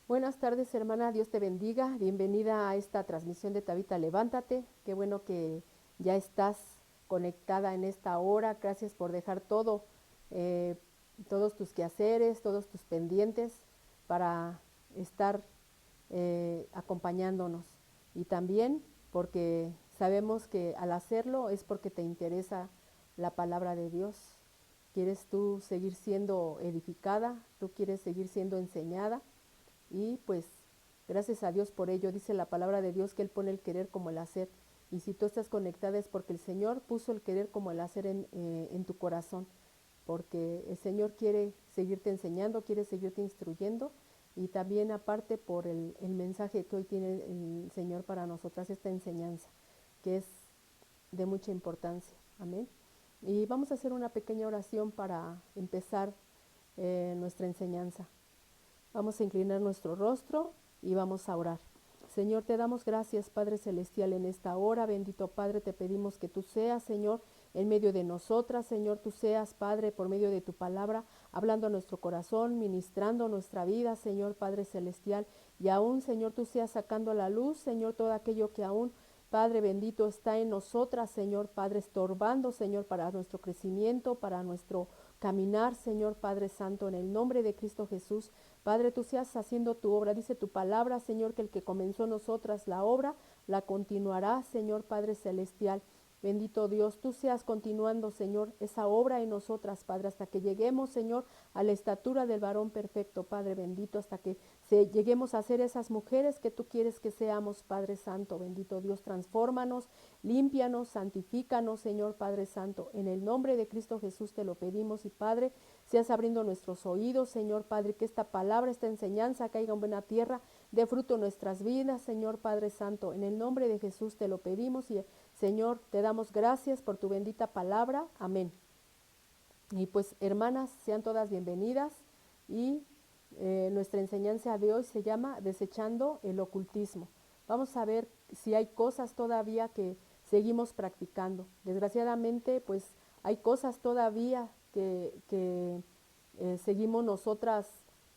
Buenas tardes, hermana, Dios te bendiga. Bienvenida a esta transmisión de Tabita Levántate. Qué bueno que ya estás conectada en esta hora. Gracias por dejar todo, eh, todos tus quehaceres, todos tus pendientes para estar acompañándonos. Y también porque sabemos que al hacerlo es porque te interesa la palabra de Dios. Quieres tú seguir siendo edificada, tú quieres seguir siendo enseñada. Y pues gracias a Dios por ello. Dice la palabra de Dios que Él pone el querer como el hacer. Y si tú estás conectada es porque el Señor puso el querer como el hacer en tu corazón. Porque el Señor quiere seguirte enseñando, quiere seguirte instruyendo. Y también aparte por el mensaje que hoy tiene el Señor para nosotras, esta enseñanza, que es de mucha importancia. Amén. Y vamos a hacer una pequeña oración para empezar nuestra enseñanza. Vamos a inclinar nuestro rostro y vamos a orar. Señor, te damos gracias, Padre Celestial, en esta hora. Bendito Padre, te pedimos que tú seas, Señor, en medio de nosotras. Señor, tú seas, Padre, por medio de tu palabra, hablando a nuestro corazón, ministrando nuestra vida, Señor, Padre Celestial. Y aún, Señor, tú seas sacando a la luz, Señor, todo aquello que aún, Padre bendito, está en nosotras, Señor, Padre, estorbando, Señor, para nuestro crecimiento, para nuestro caminar, Señor, Padre Santo, en el nombre de Cristo Jesús. Padre, tú seas haciendo tu obra. Dice tu palabra, Señor, que el que comenzó en nosotras la obra, la continuará, Señor Padre Celestial. Bendito Dios, tú seas continuando, Señor, esa obra en nosotras, Padre, hasta que lleguemos, Señor, a la estatura del varón perfecto, Padre bendito, hasta que lleguemos a ser esas mujeres que tú quieres que seamos, Padre Santo. Bendito Dios, transfórmanos, límpianos, santifícanos, Señor Padre Santo. En el nombre de Cristo Jesús te lo pedimos y Padre, seas abriendo nuestros oídos, Señor Padre, que esta palabra, esta enseñanza caiga en buena tierra, dé fruto en nuestras vidas, Señor Padre Santo. En el nombre de Jesús te lo pedimos y Señor, te damos gracias por tu bendita palabra. Amén. Y pues, hermanas, sean todas bienvenidas y nuestra enseñanza de hoy se llama Desechando el ocultismo. Vamos a ver si hay cosas todavía que seguimos practicando. Desgraciadamente, pues hay cosas todavía que seguimos nosotras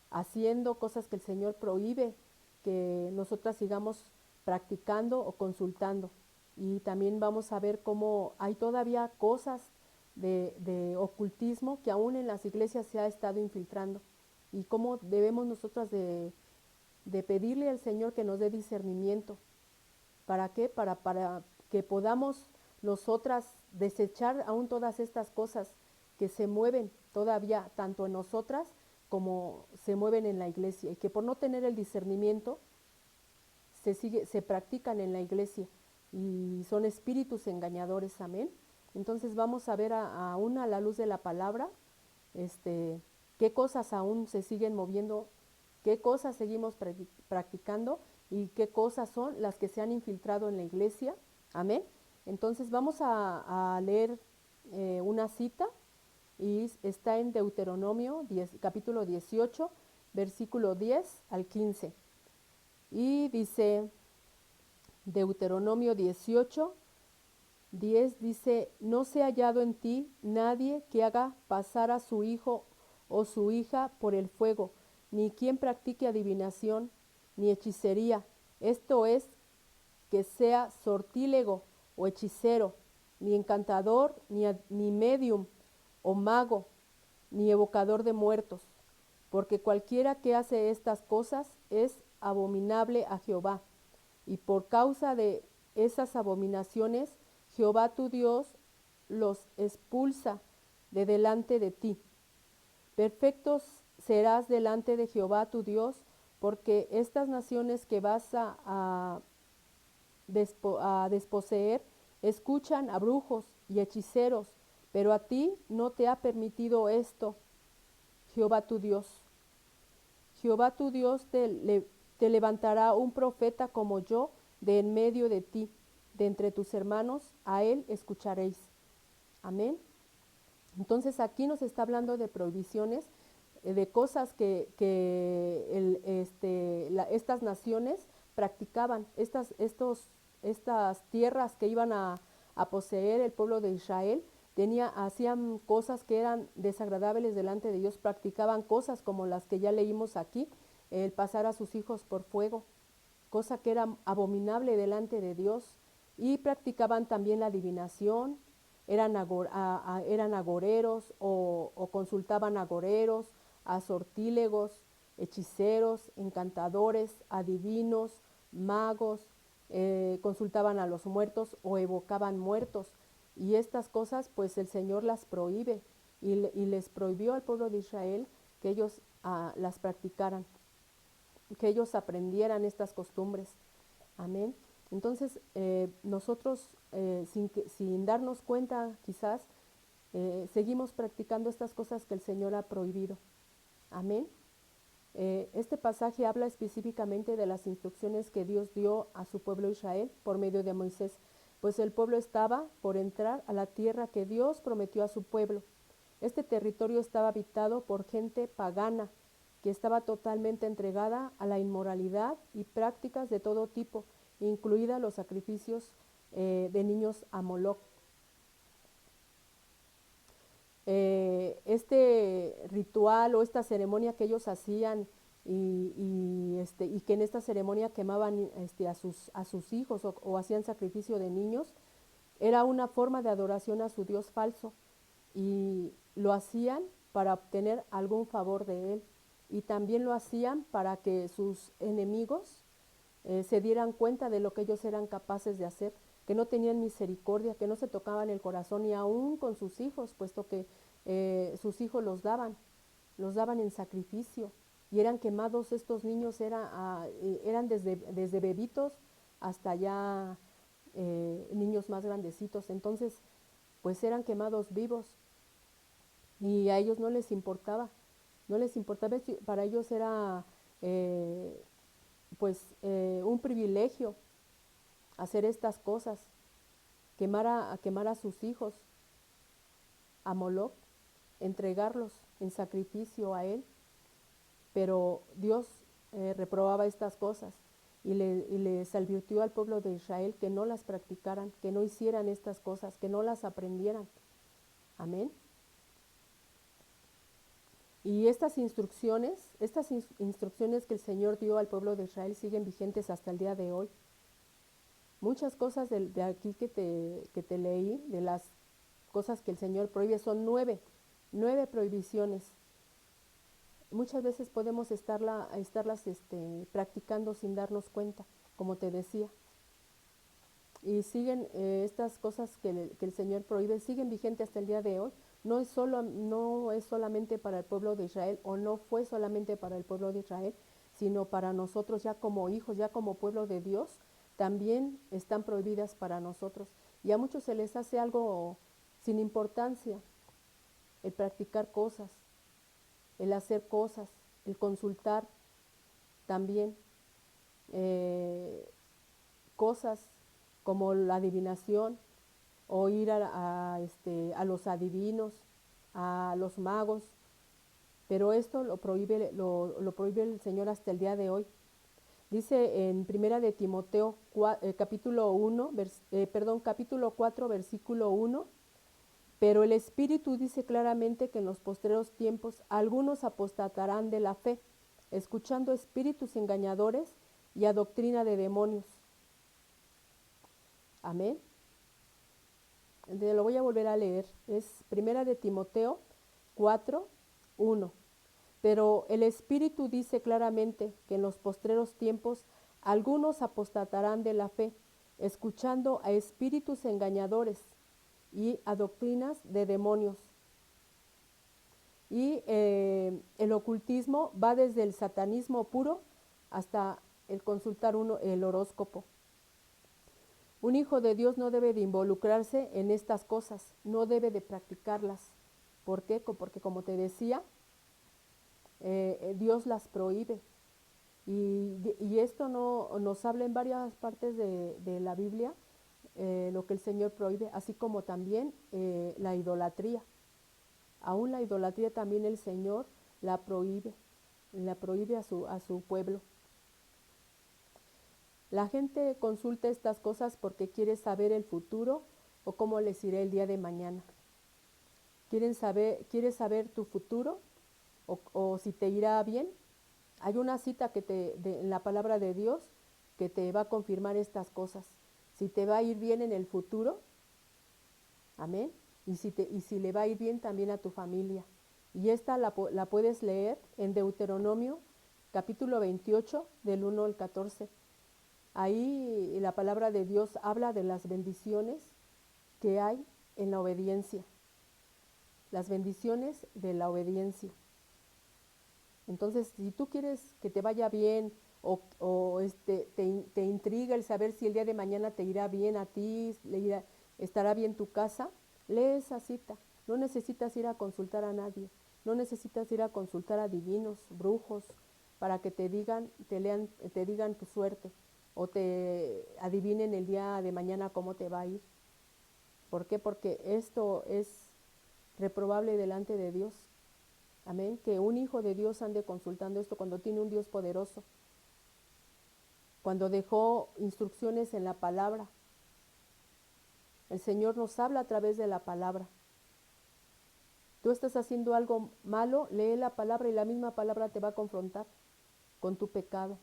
haciendo, cosas que el Señor prohíbe que nosotras sigamos practicando o consultando. Y también vamos a ver cómo hay todavía cosas de ocultismo que aún en las iglesias se ha estado infiltrando y cómo debemos nosotras de pedirle al Señor que nos dé discernimiento. ¿Para qué? Para que podamos nosotras desechar aún todas estas cosas que se mueven todavía tanto en nosotras como se mueven en la iglesia y que por no tener el discernimiento se practican en la iglesia y son espíritus engañadores. Amén. Entonces vamos a ver aún a la luz de la palabra qué cosas aún se siguen moviendo, qué cosas seguimos practicando y qué cosas son las que se han infiltrado en la iglesia. Amén. Entonces vamos a leer una cita y está en Deuteronomio 10, capítulo 18, versículo 10 al 15. Y dice Deuteronomio 18, 10 dice, no se ha hallado en ti nadie que haga pasar a su hijo o su hija por el fuego, ni quien practique adivinación, ni hechicería, esto es, que sea sortílego o hechicero, ni encantador, ni medium o mago, ni evocador de muertos, porque cualquiera que hace estas cosas es abominable a Jehová, y por causa de esas abominaciones, Jehová tu Dios los expulsa de delante de ti. Perfectos serás delante de Jehová tu Dios, porque estas naciones que vas a desposeer escuchan a brujos y hechiceros, pero a ti no te ha permitido esto, Jehová tu Dios. Jehová tu Dios te levantará un profeta como yo de en medio de ti, de entre tus hermanos, a él escucharéis. Amén. Entonces aquí nos está hablando de prohibiciones, de cosas estas naciones practicaban, estas tierras que iban a poseer el pueblo de Israel, hacían cosas que eran desagradables delante de Dios, practicaban cosas como las que ya leímos aquí, el pasar a sus hijos por fuego, cosa que era abominable delante de Dios, y practicaban también la adivinación, eran agoreros o consultaban agoreros, a sortílegos, hechiceros, encantadores, adivinos, magos, consultaban a los muertos o evocaban muertos. Y estas cosas pues el Señor las prohíbe y les prohibió al pueblo de Israel que ellos las practicaran, que ellos aprendieran estas costumbres. Amén. Entonces, nosotros, sin darnos cuenta, quizás, seguimos practicando estas cosas que el Señor ha prohibido. Amén. Este pasaje habla específicamente de las instrucciones que Dios dio a su pueblo Israel por medio de Moisés, pues el pueblo estaba por entrar a la tierra que Dios prometió a su pueblo. Este territorio estaba habitado por gente pagana, que estaba totalmente entregada a la inmoralidad y prácticas de todo tipo, incluidos los sacrificios de niños a Moloc. Este ritual o esta ceremonia que ellos hacían y que en esta ceremonia quemaban a sus hijos o hacían sacrificio de niños, era una forma de adoración a su Dios falso y lo hacían para obtener algún favor de él y también lo hacían para que sus enemigos se dieran cuenta de lo que ellos eran capaces de hacer, que no tenían misericordia, que no se tocaban el corazón ni aún con sus hijos, puesto que sus hijos los daban en sacrificio y eran quemados. Estos niños eran desde bebitos hasta ya niños más grandecitos, entonces pues eran quemados vivos y a ellos no les importaba, para ellos era un privilegio hacer estas cosas, quemar a sus hijos a Moloc, entregarlos en sacrificio a él, pero Dios reprobaba estas cosas y les advirtió al pueblo de Israel que no las practicaran, que no hicieran estas cosas, que no las aprendieran. Amén. Y estas instrucciones que el Señor dio al pueblo de Israel siguen vigentes hasta el día de hoy. Muchas cosas de aquí que te leí, de las cosas que el Señor prohíbe, son 9 prohibiciones. Muchas veces podemos estarlas practicando sin darnos cuenta, como te decía. Y siguen estas cosas que el Señor prohíbe, siguen vigentes hasta el día de hoy. No es solamente para el pueblo de Israel, o no fue solamente para el pueblo de Israel, sino para nosotros ya como hijos, ya como pueblo de Dios, también están prohibidas para nosotros. Y a muchos se les hace algo sin importancia, el practicar cosas, el hacer cosas, el consultar también cosas como la adivinación o ir a los adivinos, a los magos, pero esto lo prohíbe el Señor hasta el día de hoy. Dice en Primera de Timoteo capítulo 4, versículo 1, pero el Espíritu dice claramente que en los postreros tiempos algunos apostatarán de la fe, escuchando espíritus engañadores y a doctrina de demonios. Amén. Lo voy a volver a leer. Es Primera de Timoteo 4, 1. Pero el Espíritu dice claramente que en los postreros tiempos algunos apostatarán de la fe, escuchando a espíritus engañadores y a doctrinas de demonios. Y el ocultismo va desde el satanismo puro hasta el consultar el horóscopo. Un hijo de Dios no debe de involucrarse en estas cosas, no debe de practicarlas. ¿Por qué? Porque como te decía, Dios las prohíbe. Y esto nos habla en varias partes de la Biblia, lo que el Señor prohíbe, así como también la idolatría. Aún la idolatría también el Señor la prohíbe a su pueblo. La gente consulta estas cosas porque quiere saber el futuro o cómo les irá el día de mañana. ¿Quieres saber tu futuro o si te irá bien? Hay una cita en la palabra de Dios que te va a confirmar estas cosas. Si te va a ir bien en el futuro, amén, y si le va a ir bien también a tu familia. Y esta la puedes leer en Deuteronomio capítulo 28 del 1 al 14. Ahí la palabra de Dios habla de las bendiciones que hay en la obediencia, las bendiciones de la obediencia. Entonces, si tú quieres que te vaya bien te intriga el saber si el día de mañana te irá bien a ti, estará bien tu casa, lee esa cita. No necesitas ir a consultar a nadie, no necesitas ir a consultar a divinos, brujos, para que te digan, te digan tu suerte o te adivinen el día de mañana cómo te va a ir. ¿Por qué? Porque esto es reprobable delante de Dios. Amén. Que un hijo de Dios ande consultando esto cuando tiene un Dios poderoso. Cuando dejó instrucciones en la palabra. El Señor nos habla a través de la palabra. Tú estás haciendo algo malo, lee la palabra y la misma palabra te va a confrontar con tu pecado.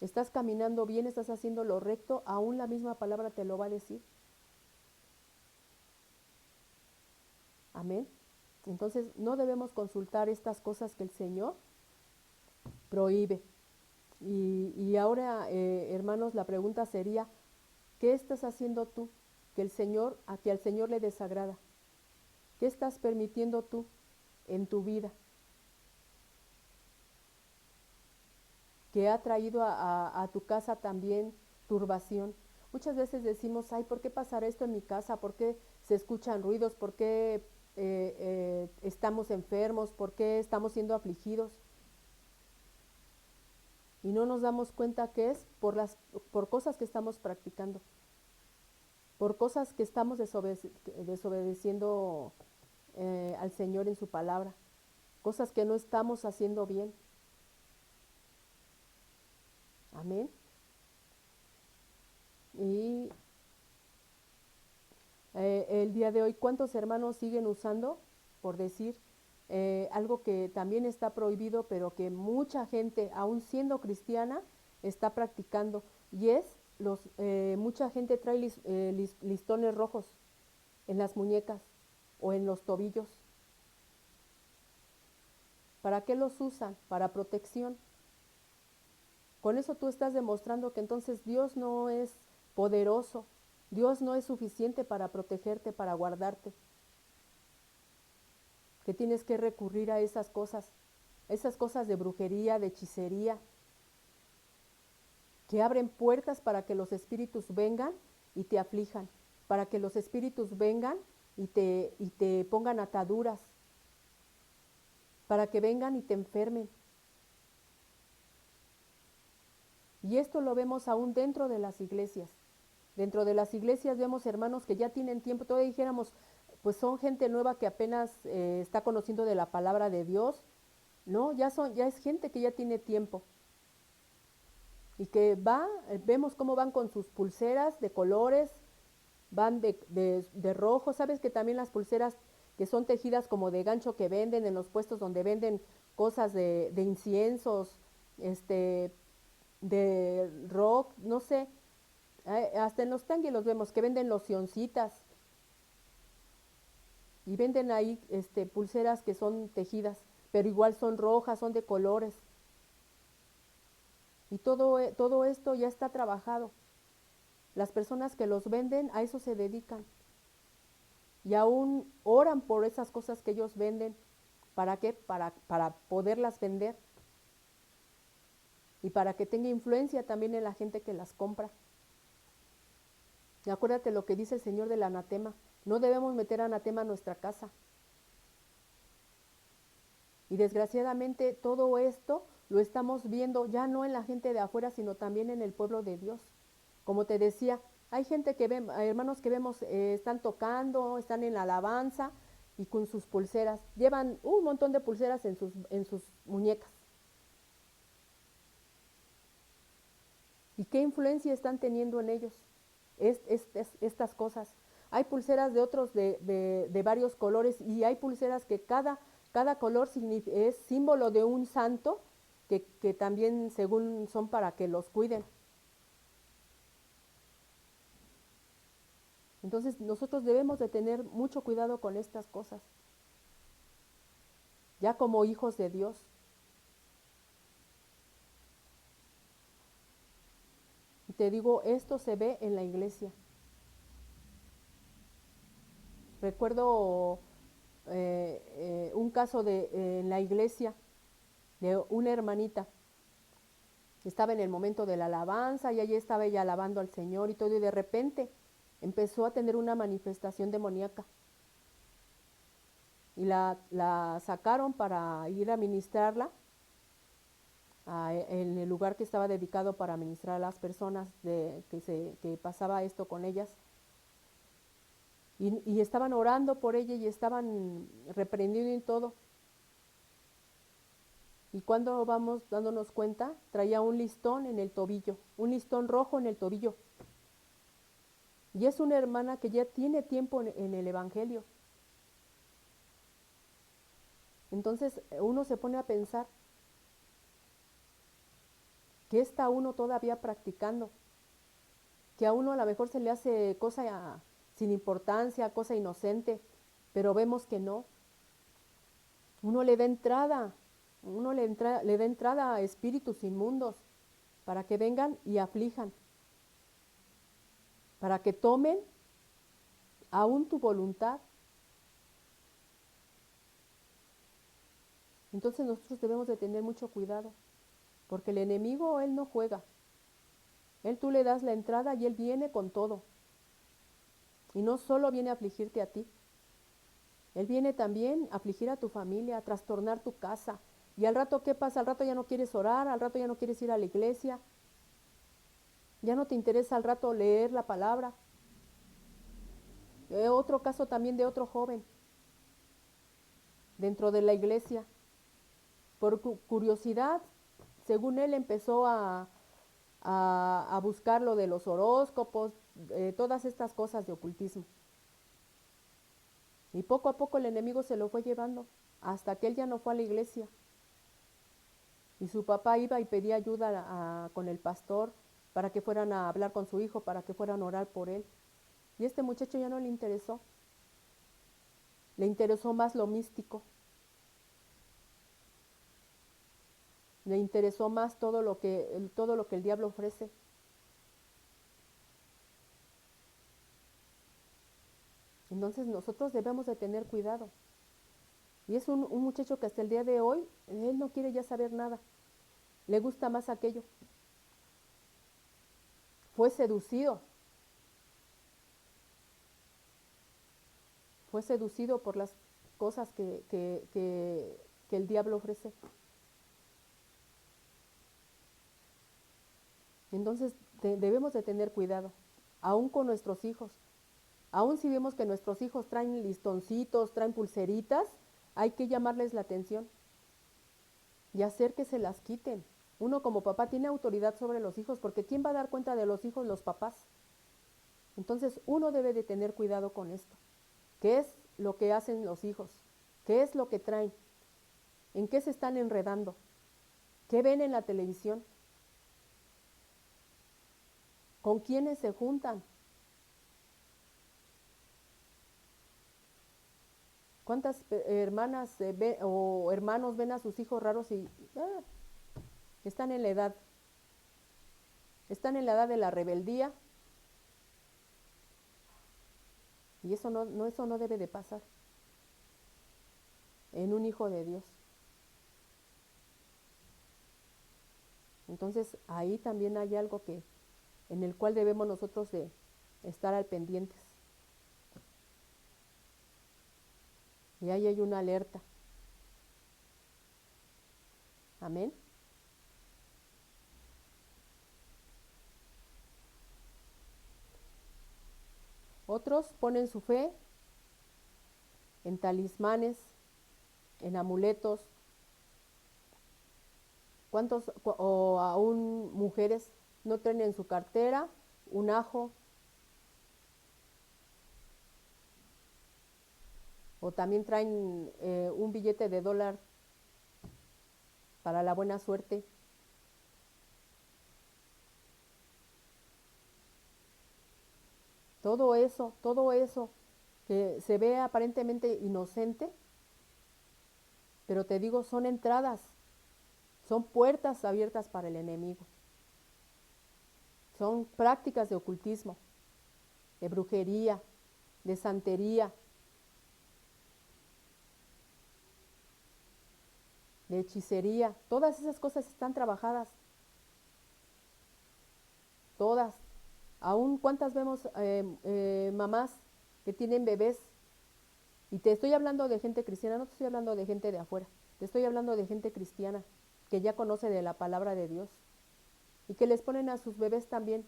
Estás caminando bien, estás haciendo lo recto, aún la misma palabra te lo va a decir. Amén. Entonces no debemos consultar estas cosas que el Señor prohíbe. Y ahora, hermanos, la pregunta sería, ¿qué estás haciendo tú que al Señor le desagrada? ¿Qué estás permitiendo tú en tu vida que ha traído a tu casa también turbación? Muchas veces decimos, ay, ¿por qué pasará esto en mi casa? ¿Por qué se escuchan ruidos? ¿Por qué estamos enfermos? ¿Por qué estamos siendo afligidos? Y no nos damos cuenta que es por cosas que estamos practicando, por cosas que estamos desobedeciendo al Señor en su palabra, cosas que no estamos haciendo bien. Amén. Y el día de hoy, ¿cuántos hermanos siguen usando, por decir, algo que también está prohibido, pero que mucha gente, aún siendo cristiana, está practicando? Y es, mucha gente trae listones rojos en las muñecas o en los tobillos. ¿Para qué los usan? Para protección. Con eso tú estás demostrando que entonces Dios no es poderoso, Dios no es suficiente para protegerte, para guardarte, que tienes que recurrir a esas cosas de brujería, de hechicería, que abren puertas para que los espíritus vengan y te aflijan, para que los espíritus vengan y te pongan ataduras, para que vengan y te enfermen. Y esto lo vemos aún dentro de las iglesias. Dentro de las iglesias vemos hermanos que ya tienen tiempo, todavía dijéramos, pues son gente nueva que apenas está conociendo de la palabra de Dios. No, ya es gente que ya tiene tiempo. Y que vemos cómo van con sus pulseras de colores, van de rojo. Sabes que también las pulseras que son tejidas como de gancho que venden en los puestos donde venden cosas de inciensos, de rock, no sé, hasta en los tanguis los vemos que venden locioncitas y venden ahí pulseras que son tejidas, pero igual son rojas, son de colores. Y todo esto ya está trabajado. Las personas que los venden a eso se dedican. Y aún oran por esas cosas que ellos venden. ¿Para qué? Para poderlas vender. Y para que tenga influencia también en la gente que las compra. Y acuérdate lo que dice el Señor del anatema. No debemos meter anatema en nuestra casa. Y desgraciadamente todo esto lo estamos viendo ya no en la gente de afuera, sino también en el pueblo de Dios. Como te decía, hay gente hay hermanos que vemos, están tocando, están en la alabanza y con sus pulseras. Llevan un montón de pulseras en sus muñecas. ¿Y qué influencia están teniendo en ellos estas cosas? Hay pulseras de varios colores y hay pulseras que Cada color es símbolo de un santo que también según son para que los cuiden. Entonces nosotros debemos de tener mucho cuidado con estas cosas, ya como hijos de Dios. Y te digo, esto se ve en la iglesia. Recuerdo un caso en la iglesia de una hermanita. Estaba en el momento de la alabanza y allí estaba ella alabando al Señor y todo, y de repente empezó a tener una manifestación demoníaca. Y la sacaron para ir a ministrarla en el lugar que estaba dedicado para ministrar a las personas que pasaba esto con ellas. Y estaban orando por ella y estaban reprendiendo y todo. Y cuando vamos dándonos cuenta, traía un listón en el tobillo, un listón rojo en el tobillo. Y es una hermana que ya tiene tiempo en el Evangelio. Entonces uno se pone a pensar, ¿qué está uno todavía practicando? Que a uno a lo mejor se le hace cosa sin importancia, cosa inocente, pero vemos que no. Uno le da entrada, le da entrada a espíritus inmundos para que vengan y aflijan, para que tomen aún tu voluntad. Entonces nosotros debemos de tener mucho cuidado, porque el enemigo, él no juega. Él tú le das la entrada y él viene con todo. Y no solo viene a afligirte a ti, él viene también a afligir a tu familia, a trastornar tu casa. Y al rato, ¿qué pasa? Al rato ya no quieres orar, al rato ya no quieres ir a la iglesia, ya no te interesa al rato leer la palabra. Otro caso también de otro joven dentro de la iglesia. Por curiosidad, según él empezó a buscar lo de los horóscopos, todas estas cosas de ocultismo. Y poco a poco el enemigo se lo fue llevando, hasta que él ya no fue a la iglesia. Y su papá iba y pedía ayuda con el pastor para que fueran a hablar con su hijo, para que fueran a orar por él. Y este muchacho ya no le interesó. Le interesó más lo místico. Le interesó más todo lo que el diablo ofrece. Entonces nosotros debemos de tener cuidado. Y es un muchacho que hasta el día de hoy, él no quiere ya saber nada. Le gusta más aquello. Fue seducido. Fue seducido por las cosas que el diablo ofrece. Entonces debemos de tener cuidado, aún con nuestros hijos. Aún si vemos que nuestros hijos traen listoncitos, traen pulseritas, hay que llamarles la atención y hacer que se las quiten. Uno como papá tiene autoridad sobre los hijos, porque ¿quién va a dar cuenta de los hijos? Los papás. Entonces uno debe de tener cuidado con esto. ¿Qué es lo que hacen los hijos? ¿Qué es lo que traen? ¿En qué se están enredando? ¿Qué ven en la televisión? ¿Con quiénes se juntan? ¿Cuántas hermanas o hermanos ven a sus hijos raros y están en la edad? Están en la edad de la rebeldía y eso no debe de pasar en un hijo de Dios. Entonces ahí también hay algo en el cual debemos nosotros de estar al pendientes. Y ahí hay una alerta. Amén. Otros ponen su fe en talismanes, en amuletos. ¿Cuántos o aún mujeres no traen en su cartera un ajo, o también traen un billete de dólar para la buena suerte. Todo eso que se ve aparentemente inocente, pero te digo, son entradas, son puertas abiertas para el enemigo, son prácticas de ocultismo, de brujería, de santería, de hechicería. Todas esas cosas están trabajadas, todas. Aún cuántas vemos mamás que tienen bebés, y te estoy hablando de gente cristiana, no te estoy hablando de gente de afuera, te estoy hablando de gente cristiana que ya conoce de la palabra de Dios y que les ponen a sus bebés también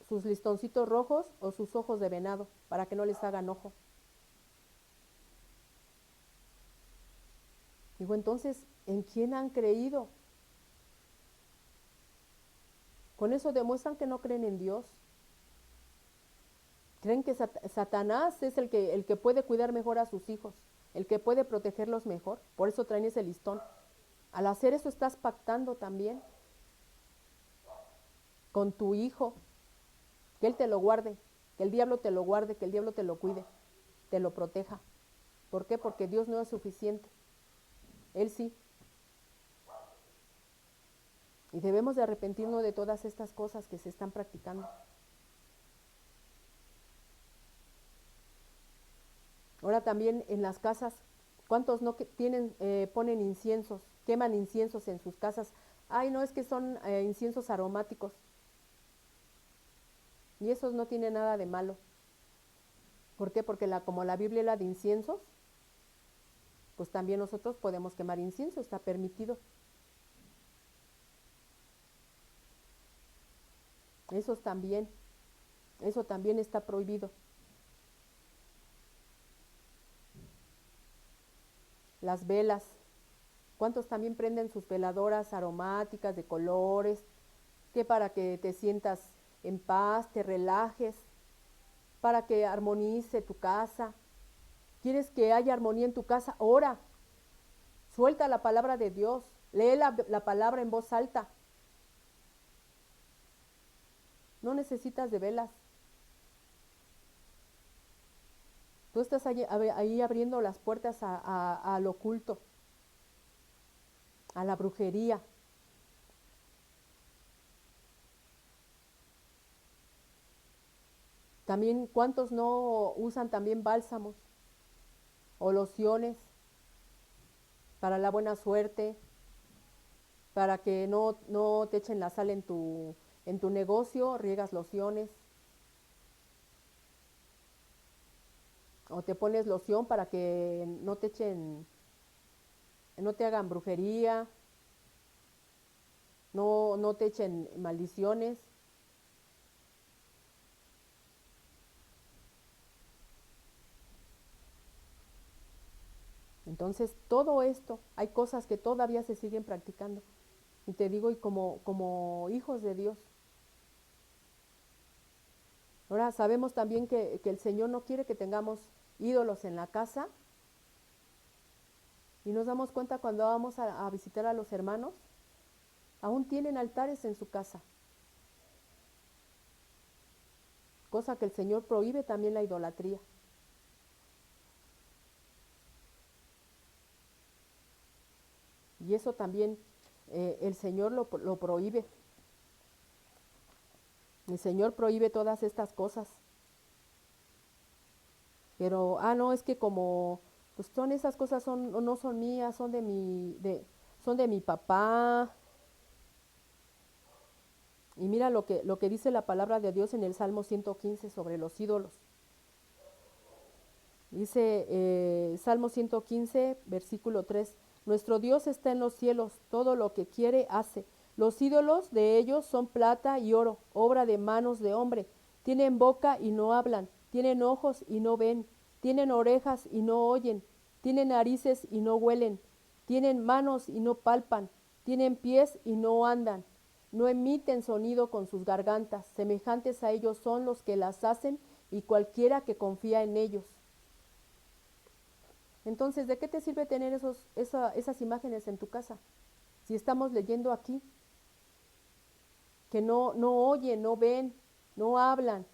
sus listoncitos rojos o sus ojos de venado para que no les hagan ojo. Digo, entonces, ¿en quién han creído? Con eso demuestran que no creen en Dios. Creen que Satanás es el que puede cuidar mejor a sus hijos, el que puede protegerlos mejor. Por eso traen ese listón. Al hacer eso estás pactando también con tu hijo, que él te lo guarde, que el diablo te lo guarde, que el diablo te lo cuide, te lo proteja. ¿Por qué? Porque Dios no es suficiente. Él sí. Y debemos de arrepentirnos de todas estas cosas que se están practicando. Ahora también en las casas, ¿cuántos no tienen, ponen inciensos, queman inciensos en sus casas? Ay, no, es que son inciensos aromáticos. Y esos no tienen nada de malo. ¿Por qué? Porque como la Biblia es la de inciensos, pues también nosotros podemos quemar incienso, está permitido. Eso también está prohibido. Las velas, ¿cuántos también prenden sus veladoras aromáticas de colores? Que para que te sientas en paz, te relajes, para que armonice tu casa. ¿Quieres que haya armonía en tu casa? Ora, suelta la palabra de Dios, lee la palabra en voz alta. No necesitas de velas. Tú estás ahí abriendo las puertas al oculto, a la brujería. También, ¿cuántos no usan también bálsamos o lociones para la buena suerte, para que no te echen la sal en tu negocio, riegas lociones? O te pones loción para que no te echen, no te hagan brujería, no te echen maldiciones. Entonces, todo esto, hay cosas que todavía se siguen practicando. Y te digo, y como hijos de Dios. Ahora sabemos también que el Señor no quiere que tengamos ídolos en la casa. Y nos damos cuenta cuando vamos a visitar a los hermanos, aún tienen altares en su casa. Cosa que el Señor prohíbe también la idolatría. Y eso también el Señor lo prohíbe. El Señor prohíbe todas estas cosas. Pero, no, es que como, pues son esas cosas no son mías, son de mi papá. Y mira lo que dice la palabra de Dios en el Salmo 115 sobre los ídolos. Dice Salmo 115, versículo 3, nuestro Dios está en los cielos, todo lo que quiere hace. Los ídolos de ellos son plata y oro, obra de manos de hombre. Tienen boca y no hablan, tienen ojos y no ven, tienen orejas y no oyen, tienen narices y no huelen, tienen manos y no palpan, tienen pies y no andan, no emiten sonido con sus gargantas, semejantes a ellos son los que las hacen y cualquiera que confía en ellos. Entonces, ¿de qué te sirve tener esas imágenes en tu casa? Si estamos leyendo aquí, que no oyen, no ven, no hablan,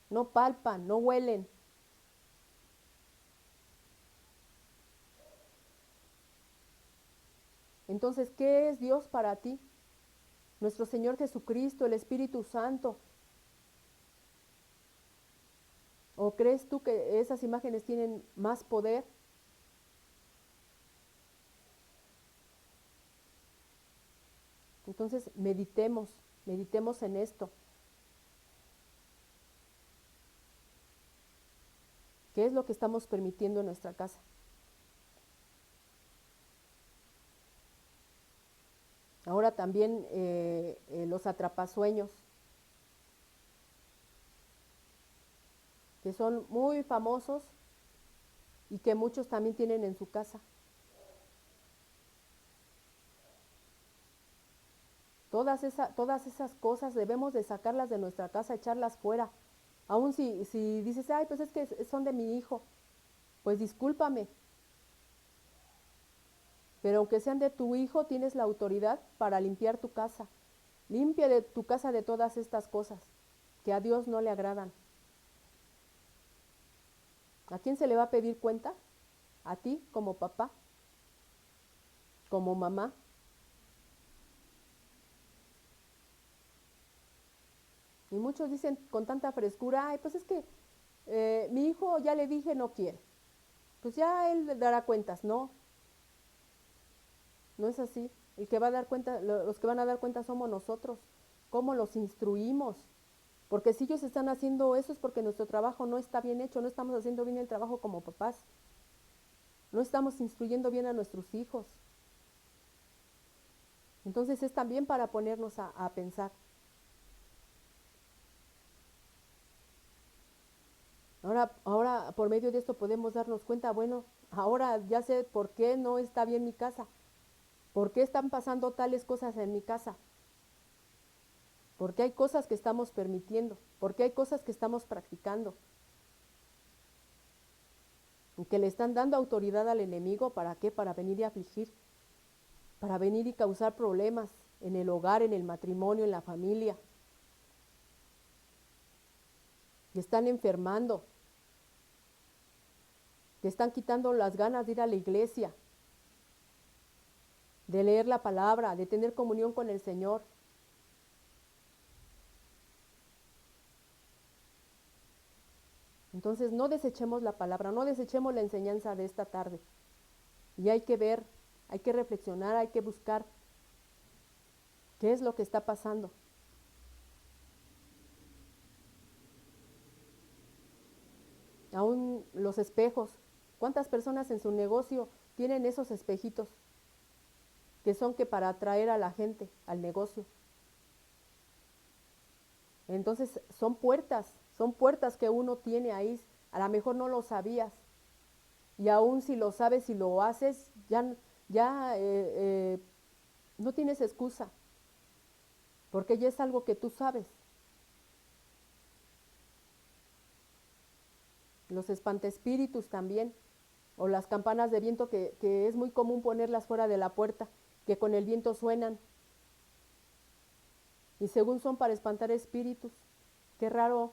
no palpan, no huelen. Entonces, ¿qué es Dios para ti? Nuestro Señor Jesucristo, el Espíritu Santo. ¿O crees tú que esas imágenes tienen más poder? Entonces, meditemos en esto. ¿Qué es lo que estamos permitiendo en nuestra casa? Ahora también los atrapasueños, que son muy famosos y que muchos también tienen en su casa. Todas esas cosas debemos de sacarlas de nuestra casa, echarlas fuera. Aún si dices, ay, pues es que son de mi hijo, pues discúlpame, pero aunque sean de tu hijo, tienes la autoridad para limpiar tu casa. Limpia de tu casa de todas estas cosas que a Dios no le agradan. ¿A quién se le va a pedir cuenta? A ti como papá, como mamá. Y muchos dicen con tanta frescura, ay, pues es que mi hijo ya le dije no quiere. Pues ya él dará cuentas. No, no es así. El que va a dar cuenta, los que van a dar cuenta somos nosotros. ¿Cómo los instruimos? Porque si ellos están haciendo eso es porque nuestro trabajo no está bien hecho, no estamos haciendo bien el trabajo como papás. No estamos instruyendo bien a nuestros hijos. Entonces es también para ponernos a pensar. Ahora por medio de esto podemos darnos cuenta, bueno, ahora ya sé por qué no está bien mi casa, por qué están pasando tales cosas en mi casa, por qué hay cosas que estamos permitiendo, por qué hay cosas que estamos practicando, y que le están dando autoridad al enemigo, ¿para qué? Para venir y afligir, para venir y causar problemas en el hogar, en el matrimonio, en la familia. Y están enfermando, te están quitando las ganas de ir a la iglesia, de leer la palabra, de tener comunión con el Señor. Entonces no desechemos la palabra, no desechemos la enseñanza de esta tarde. Y hay que ver, hay que reflexionar, hay que buscar qué es lo que está pasando. Aún los espejos, ¿cuántas personas en su negocio tienen esos espejitos que son que para atraer a la gente al negocio? Entonces son puertas que uno tiene ahí, a lo mejor no lo sabías, y aún si lo sabes y lo haces, ya no tienes excusa, porque ya es algo que tú sabes. Los espantespíritus también, o las campanas de viento que es muy común ponerlas fuera de la puerta, que con el viento suenan, y según son para espantar espíritus. Qué raro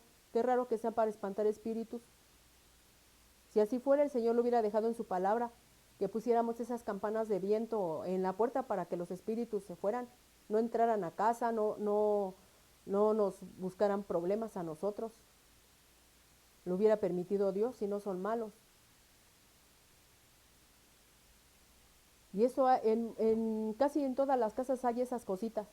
que sean para espantar espíritus. Si así fuera, el Señor lo hubiera dejado en su palabra, que pusiéramos esas campanas de viento en la puerta para que los espíritus se fueran, no entraran a casa, no nos buscaran problemas a nosotros. Lo hubiera permitido Dios si no son malos. Y eso casi en todas las casas hay esas cositas.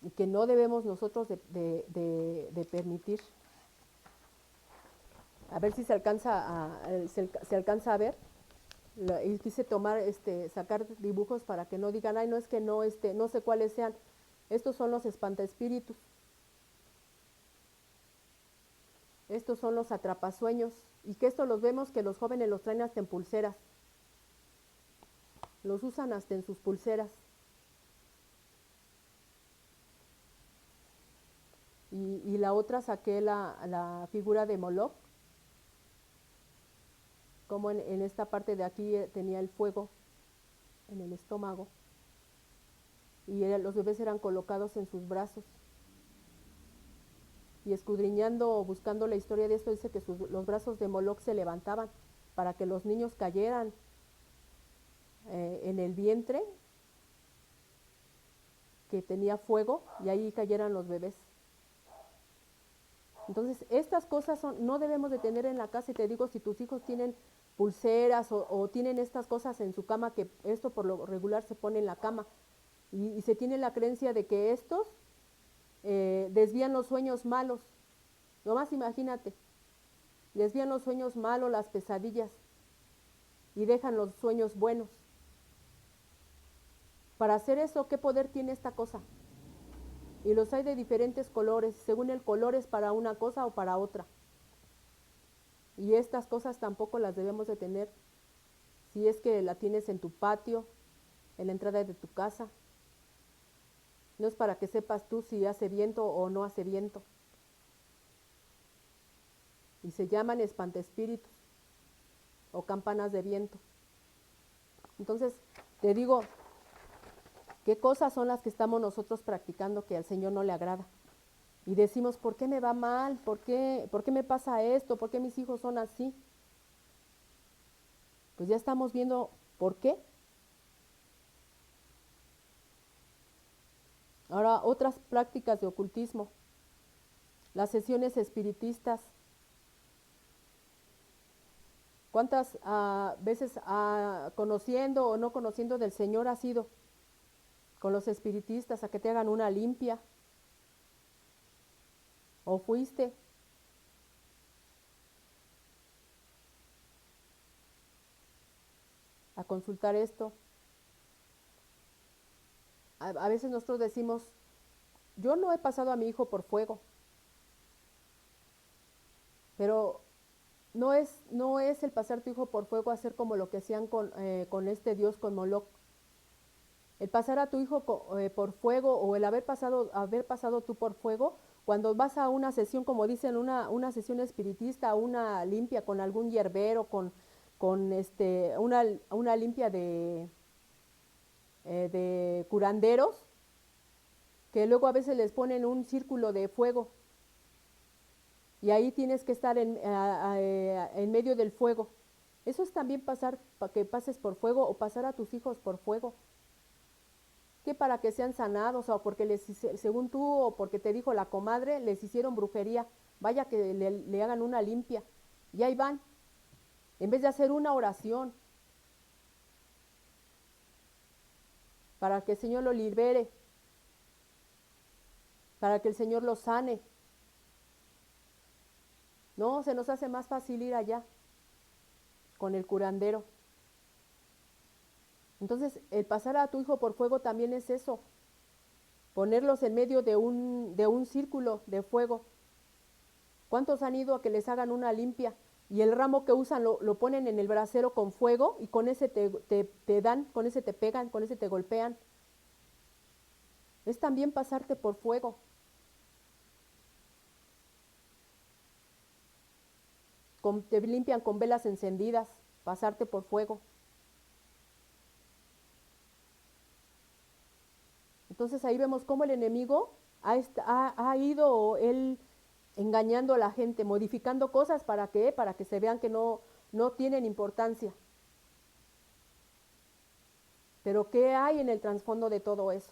Y que no debemos nosotros de permitir. A ver si se alcanza a ver. Y quise sacar dibujos para que no digan, ay, no es que no sé cuáles sean. Estos son los espantaespíritus. Estos son los atrapasueños. Y que estos los vemos que los jóvenes los traen hasta en pulseras. Los usan hasta en sus pulseras. y la otra saqué la figura de Moloch, como en esta parte de aquí tenía el fuego en el estómago, y los bebés eran colocados en sus brazos. Y escudriñando o buscando la historia de esto, dice que los brazos de Moloch se levantaban para que los niños cayeran en el vientre que tenía fuego y ahí cayeran los bebés. Entonces, estas cosas no debemos de tener en la casa. Y te digo, si tus hijos tienen pulseras o tienen estas cosas en su cama, que esto por lo regular se pone en la cama, y se tiene la creencia de que estos desvían los sueños malos. Nomás imagínate, desvían los sueños malos, las pesadillas, y dejan los sueños buenos. Para hacer eso, ¿qué poder tiene esta cosa? Y los hay de diferentes colores, según el color es para una cosa o para otra. Y estas cosas tampoco las debemos de tener si es que la tienes en tu patio, en la entrada de tu casa. No es para que sepas tú si hace viento o no hace viento. Y se llaman espantespíritus o campanas de viento. Entonces, te digo, ¿qué cosas son las que estamos nosotros practicando que al Señor no le agrada? Y decimos, ¿por qué me va mal? ¿Por qué me pasa esto? ¿Por qué mis hijos son así? Pues ya estamos viendo por qué. Ahora, otras prácticas de ocultismo. Las sesiones espiritistas. ¿Cuántas veces conociendo o no conociendo del Señor has ido con los espiritistas a que te hagan una limpia? ¿O fuiste? A consultar esto. A veces nosotros decimos, yo no he pasado a mi hijo por fuego, pero no es el pasar tu hijo por fuego hacer como lo que hacían con este dios, con Moloch. El pasar a tu hijo por fuego o el haber pasado tú por fuego, cuando vas a una sesión, como dicen, una sesión espiritista, una limpia con algún hierbero, con una limpia de curanderos, que luego a veces les ponen un círculo de fuego y ahí tienes que estar en medio del fuego. Eso es también pasar, para que pases por fuego o pasar a tus hijos por fuego. Que para que sean sanados o porque según tú o porque te dijo la comadre, les hicieron brujería. Vaya que le hagan una limpia. Y ahí van. En vez de hacer una oración para que el Señor lo libere, para que el Señor lo sane. No, se nos hace más fácil ir allá con el curandero. Entonces, el pasar a tu hijo por fuego también es eso, ponerlos en medio de un círculo de fuego. ¿Cuántos han ido a que les hagan una limpia? Y el ramo que usan lo ponen en el brasero con fuego y con ese te dan, con ese te pegan, con ese te golpean. Es también pasarte por fuego. Te limpian con velas encendidas, pasarte por fuego. Entonces ahí vemos cómo el enemigo ha ido él engañando a la gente, modificando cosas. ¿Para qué? Para que se vean que no tienen importancia. Pero ¿qué hay en el trasfondo de todo eso?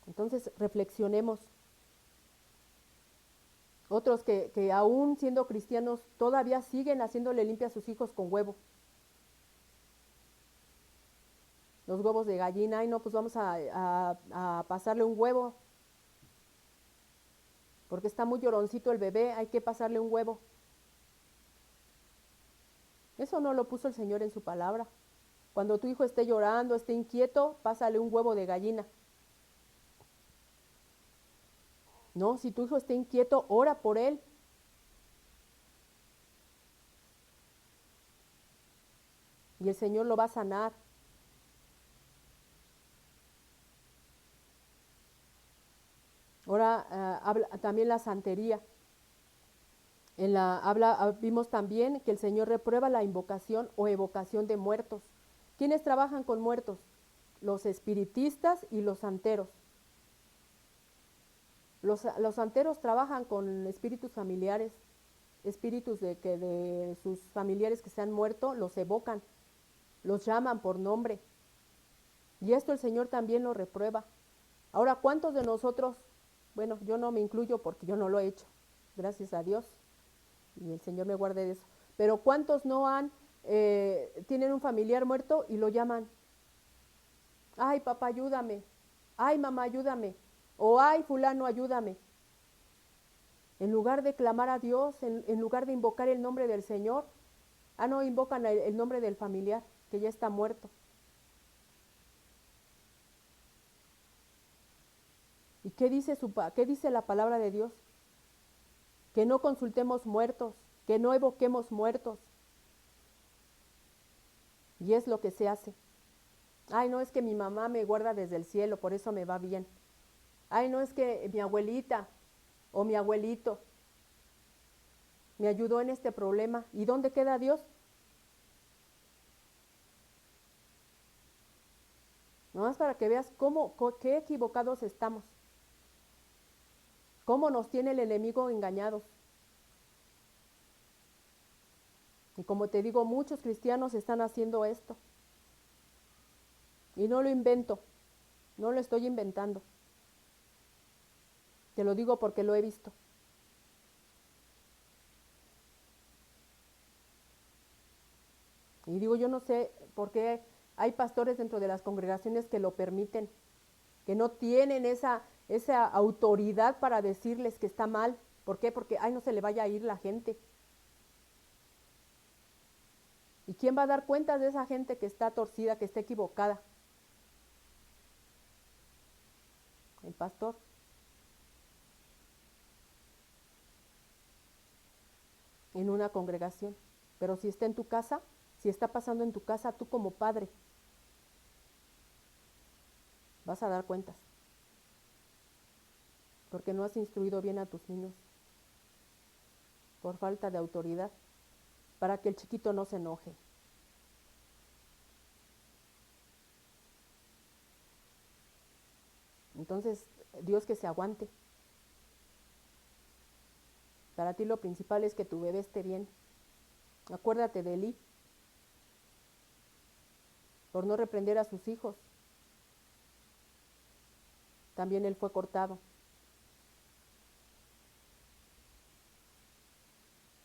Entonces reflexionemos. Otros que aún siendo cristianos todavía siguen haciéndole limpia a sus hijos con huevo. Los huevos de gallina, ay no, pues vamos a pasarle un huevo. Porque está muy lloroncito el bebé, hay que pasarle un huevo. Eso no lo puso el Señor en su palabra. Cuando tu hijo esté llorando, esté inquieto, pásale un huevo de gallina. No, si tu hijo está inquieto, ora por él. Y el Señor lo va a sanar. también la santería. Vimos también que el Señor reprueba la invocación o evocación de muertos. ¿Quiénes trabajan con muertos? Los espiritistas y los santeros. Los santeros trabajan con espíritus familiares, espíritus de sus familiares que se han muerto, los evocan, los llaman por nombre. Y esto el Señor también lo reprueba. Ahora, ¿cuántos de nosotros, bueno, yo no me incluyo porque yo no lo he hecho, gracias a Dios, y el Señor me guarde de eso, pero ¿cuántos no tienen un familiar muerto y lo llaman? Ay, papá, ayúdame. Ay, mamá, ayúdame. O ay, fulano, ayúdame. En lugar de clamar a Dios, en lugar de invocar el nombre del Señor, no, invocan el nombre del familiar que ya está muerto. ¿Y qué dice la palabra de Dios? Que no consultemos muertos, que no evoquemos muertos. Y es lo que se hace. Ay, no, es que mi mamá me guarda desde el cielo, por eso me va bien. Ay, no, es que mi abuelita o mi abuelito me ayudó en este problema. ¿Y dónde queda Dios? Nomás para que veas qué equivocados estamos. Cómo nos tiene el enemigo engañados. Y como te digo, muchos cristianos están haciendo esto. Y no lo invento, no lo estoy inventando. Te lo digo porque lo he visto. Y digo, yo no sé por qué hay pastores dentro de las congregaciones que lo permiten, que no tienen esa autoridad para decirles que está mal. ¿Por qué? Porque, ay, no se le vaya a ir la gente. ¿Y quién va a dar cuenta de esa gente que está torcida, que está equivocada? El pastor. En una congregación. Pero si está en tu casa, si está pasando en tu casa, tú como padre vas a dar cuentas. Porque no has instruido bien a tus niños. Por falta de autoridad. Para que el chiquito no se enoje. Entonces, Dios que se aguante. Para ti lo principal es que tu bebé esté bien. Acuérdate de Elí, por no reprender a sus hijos. También él fue cortado.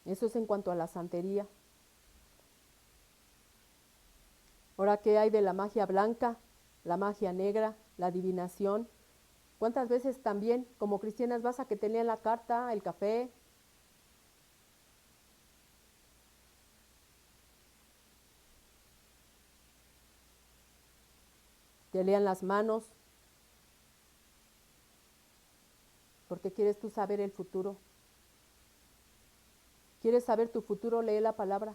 Eso es en cuanto a la santería. Ahora, ¿qué hay de la magia blanca, la magia negra, la adivinación? ¿Cuántas veces también como cristianas vas a que te lean la carta, el café? Te lean las manos, porque quieres tú saber el futuro. ¿Quieres saber tu futuro? Lee la palabra.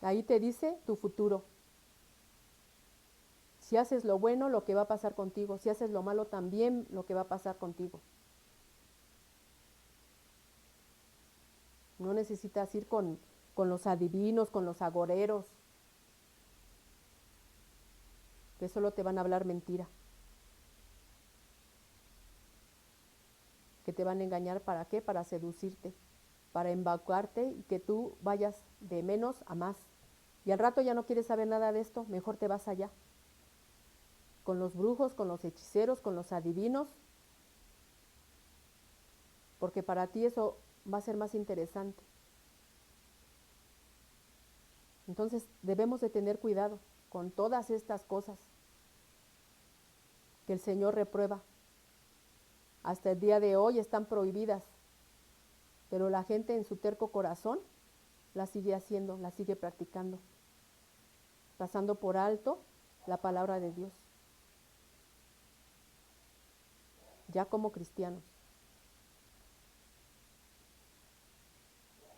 Ahí te dice tu futuro. Si haces lo bueno, lo que va a pasar contigo. Si haces lo malo, también lo que va a pasar contigo. No necesitas ir con los adivinos, con los agoreros, que solo te van a hablar mentira. Que te van a engañar, ¿para qué? Para seducirte, para embaucarte y que tú vayas de menos a más. Y al rato ya no quieres saber nada de esto, mejor te vas allá. Con los brujos, con los hechiceros, con los adivinos, porque para ti eso va a ser más interesante. Entonces debemos de tener cuidado con todas estas cosas que el Señor reprueba. Hasta el día de hoy están prohibidas, pero la gente en su terco corazón la sigue haciendo, la sigue practicando, pasando por alto la palabra de Dios, ya como cristianos.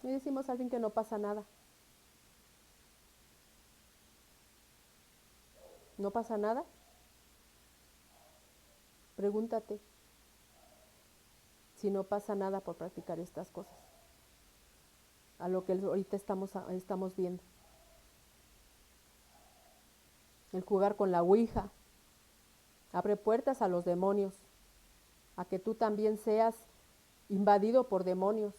Y decimos al fin que no pasa nada. ¿No pasa nada? Pregúntate, si no pasa nada por practicar estas cosas, a lo que ahorita estamos viendo. El jugar con la ouija abre puertas a los demonios, a que tú también seas invadido por demonios.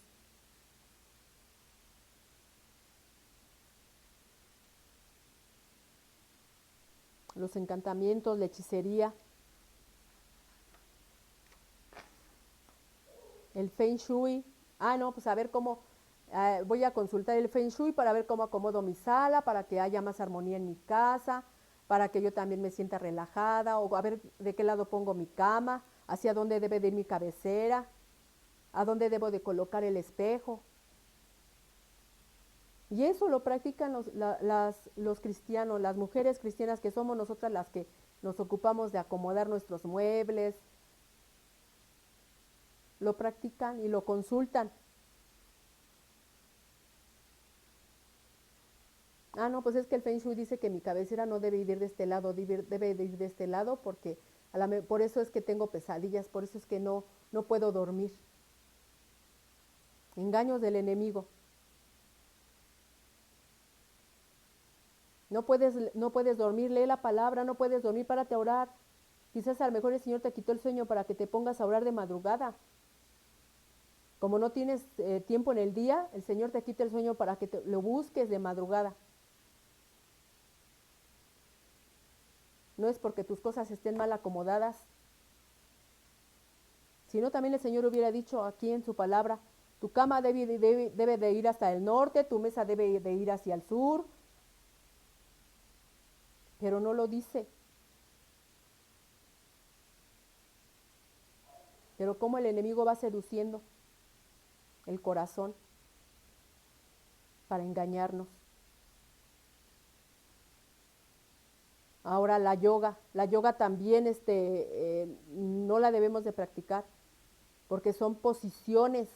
Los encantamientos, la hechicería, el Feng Shui. No, pues a ver cómo, voy a consultar el Feng Shui para ver cómo acomodo mi sala, para que haya más armonía en mi casa, para que yo también me sienta relajada, o a ver de qué lado pongo mi cama, hacia dónde debe de ir mi cabecera, a dónde debo de colocar el espejo. Y eso lo practican los cristianos, las mujeres cristianas, que somos nosotras las que nos ocupamos de acomodar nuestros muebles. Lo practican y lo consultan. No, pues es que el Feng Shui dice que mi cabecera no debe ir de este lado, debe de ir de este lado, porque por eso es que tengo pesadillas, por eso es que no puedo dormir. Engaños del enemigo. No puedes dormir, lee la palabra, no puedes dormir, párate a orar. Quizás a lo mejor el Señor te quitó el sueño para que te pongas a orar de madrugada. Como no tienes tiempo en el día, el Señor te quita el sueño para que lo busques de madrugada. No es porque tus cosas estén mal acomodadas, sino también el Señor hubiera dicho aquí en su palabra, tu cama debe de ir hasta el norte, tu mesa debe de ir hacia el sur, pero no lo dice. Pero cómo el enemigo va seduciendo el corazón para engañarnos. Ahora la yoga también no la debemos de practicar, porque son posiciones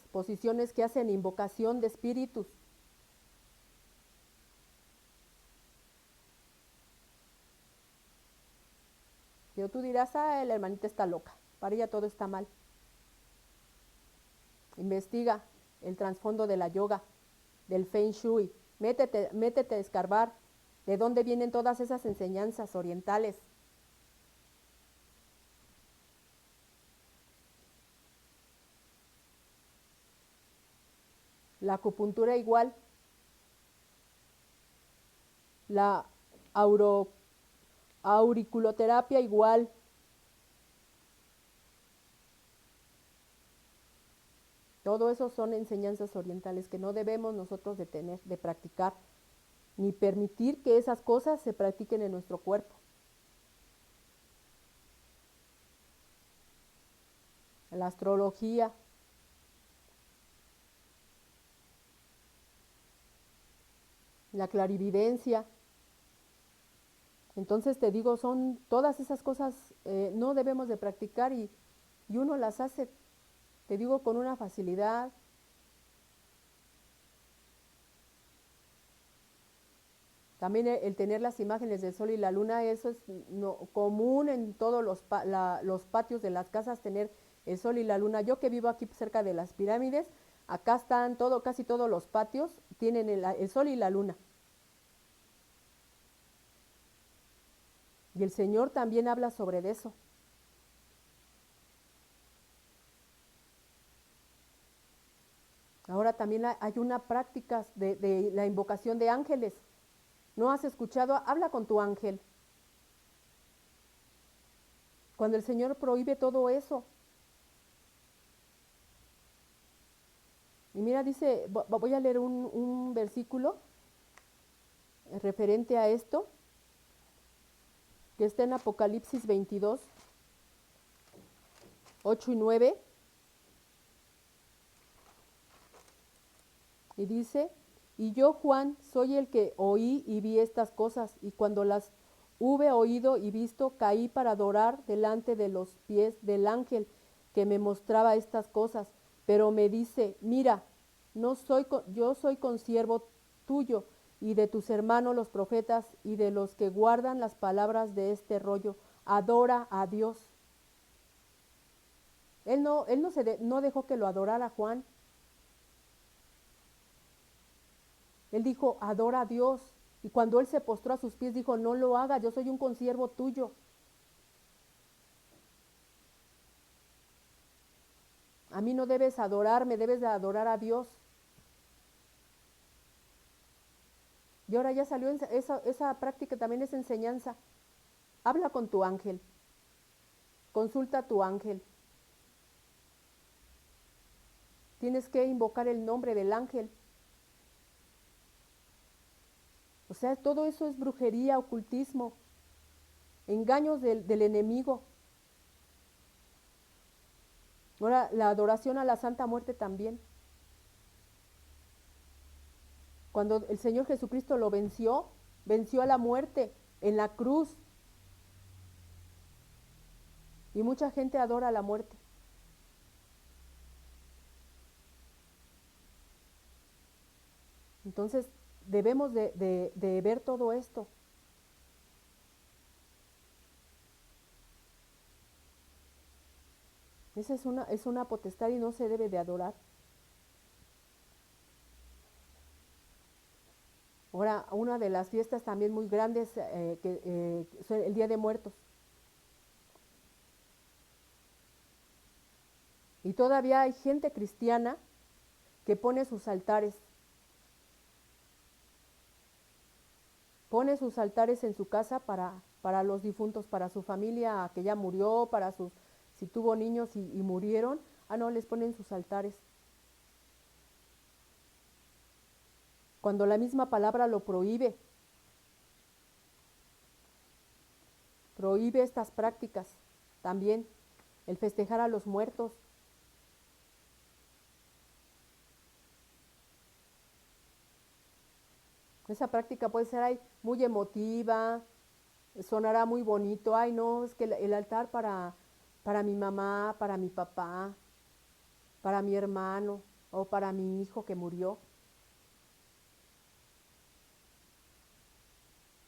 que hacen invocación de espíritus. Pero tú dirás, la hermanita está loca, para ella todo está mal. Investiga el trasfondo de la yoga, del Feng Shui, métete a escarbar de dónde vienen todas esas enseñanzas orientales. La acupuntura igual, la auriculoterapia igual. Todo eso son enseñanzas orientales que no debemos nosotros de practicar, ni permitir que esas cosas se practiquen en nuestro cuerpo. La astrología, la clarividencia. Entonces te digo, son todas esas cosas no debemos de practicar y uno las hace, te digo, con una facilidad. También el tener las imágenes del sol y la luna, eso es común en todos los patios de las casas, tener el sol y la luna. Yo que vivo aquí cerca de las pirámides, acá están casi todos los patios, tienen el sol y la luna. Y el Señor también habla sobre eso. Ahora también hay una práctica de la invocación de ángeles. ¿No has escuchado? Habla con tu ángel. Cuando el Señor prohíbe todo eso. Y mira, dice, voy a leer un versículo referente a esto, que está en Apocalipsis 22, 8 y 9. Y dice, y yo, Juan, soy el que oí y vi estas cosas, y cuando las hube oído y visto, caí para adorar delante de los pies del ángel que me mostraba estas cosas. Pero me dice, mira, yo soy consiervo tuyo y de tus hermanos los profetas y de los que guardan las palabras de este rollo. Adora a Dios. no dejó que lo adorara Juan. Él dijo, adora a Dios. Y cuando él se postró a sus pies, dijo, no lo hagas, yo soy un consiervo tuyo. A mí no debes adorarme, debes de adorar a Dios. Y ahora ya salió esa práctica, también es enseñanza. Habla con tu ángel, consulta a tu ángel. Tienes que invocar el nombre del ángel. O sea, todo eso es brujería, ocultismo, engaños del enemigo. Ahora, la adoración a la Santa Muerte también. Cuando el Señor Jesucristo lo venció a la muerte en la cruz. Y mucha gente adora a la muerte. Entonces, debemos de ver todo esto. Esa es una potestad y no se debe de adorar. Ahora, una de las fiestas también muy grandes, es el Día de Muertos. Y todavía hay gente cristiana que pone sus altares en su casa para los difuntos, para su familia que ya murió, si tuvo niños y murieron, no, les ponen sus altares. Cuando la misma palabra lo prohíbe estas prácticas también, el festejar a los muertos. Esa práctica puede ser muy emotiva, sonará muy bonito, no, es que el altar para mi mamá, para mi papá, para mi hermano o para mi hijo que murió.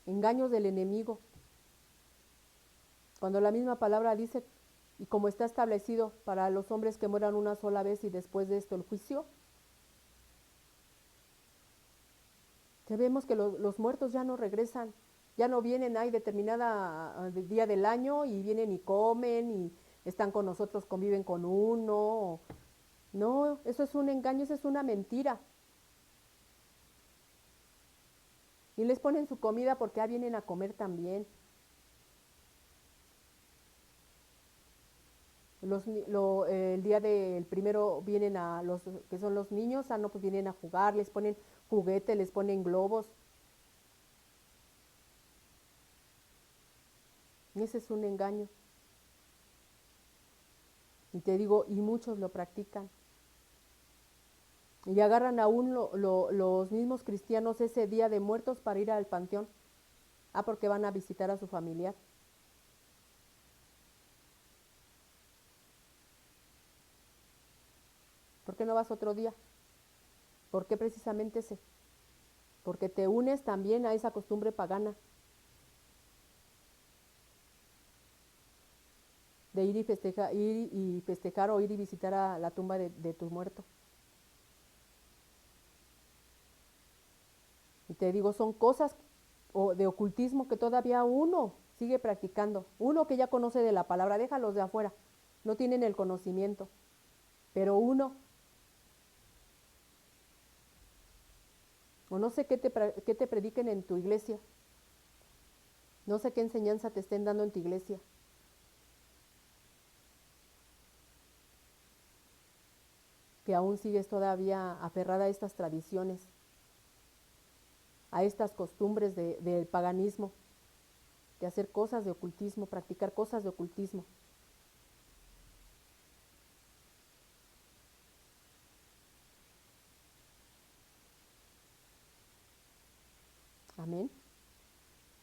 Engaños del enemigo. Cuando la misma palabra dice, y como está establecido para los hombres que mueran una sola vez y después de esto el juicio, que vemos que los muertos ya no regresan, ya no vienen, hay determinada día del año y vienen y comen y están con nosotros, conviven con uno. No, eso es un engaño, eso es una mentira. Y les ponen su comida porque vienen a comer también. El día del primero vienen a los que son los niños, no, pues vienen a jugar, les ponen juguetes, les ponen globos. Y ese es un engaño. Y te digo, y muchos lo practican. Y agarran aún los mismos cristianos ese día de muertos para ir al panteón. Porque van a visitar a su familiar. ¿Por qué no vas otro día? ¿Por qué precisamente ese? Porque te unes también a esa costumbre pagana de ir y festejar o ir y visitar a la tumba de tu muerto. Y te digo, son cosas de ocultismo que todavía uno sigue practicando. Uno que ya conoce de la palabra, déjalos de afuera, no tienen el conocimiento. Pero uno, o no sé qué te prediquen en tu iglesia, no sé qué enseñanza te estén dando en tu iglesia. Que aún sigues todavía aferrada a estas tradiciones, a estas costumbres del paganismo, de hacer cosas de ocultismo, practicar cosas de ocultismo. Amén.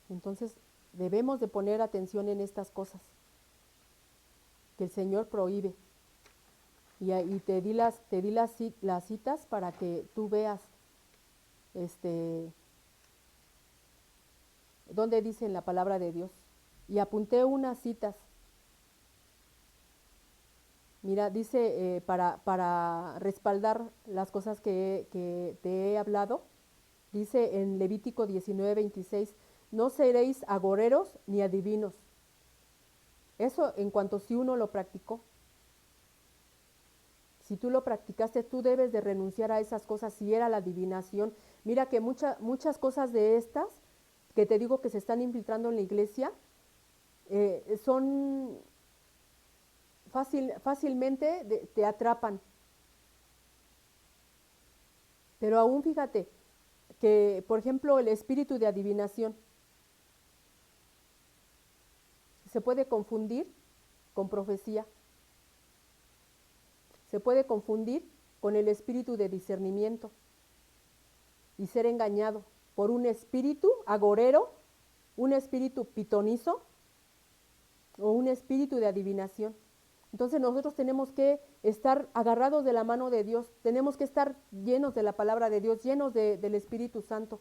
Entonces debemos de poner atención en estas cosas que el Señor prohíbe. Y te di las citas para que tú veas dónde dice en la palabra de Dios. Y apunté unas citas. Mira, dice, para respaldar las cosas que te he hablado, dice en Levítico 19:26, no seréis agoreros ni adivinos. Eso en cuanto si uno lo practicó. Si tú lo practicaste, tú debes de renunciar a esas cosas, si era la adivinación. Mira que muchas cosas de estas, que te digo que se están infiltrando en la iglesia, son fácilmente te atrapan. Pero aún fíjate que, por ejemplo, el espíritu de adivinación se puede confundir con profecía, se puede confundir con el espíritu de discernimiento y ser engañado por un espíritu agorero, un espíritu pitonizo o un espíritu de adivinación. Entonces nosotros tenemos que estar agarrados de la mano de Dios, tenemos que estar llenos de la palabra de Dios, llenos del Espíritu Santo,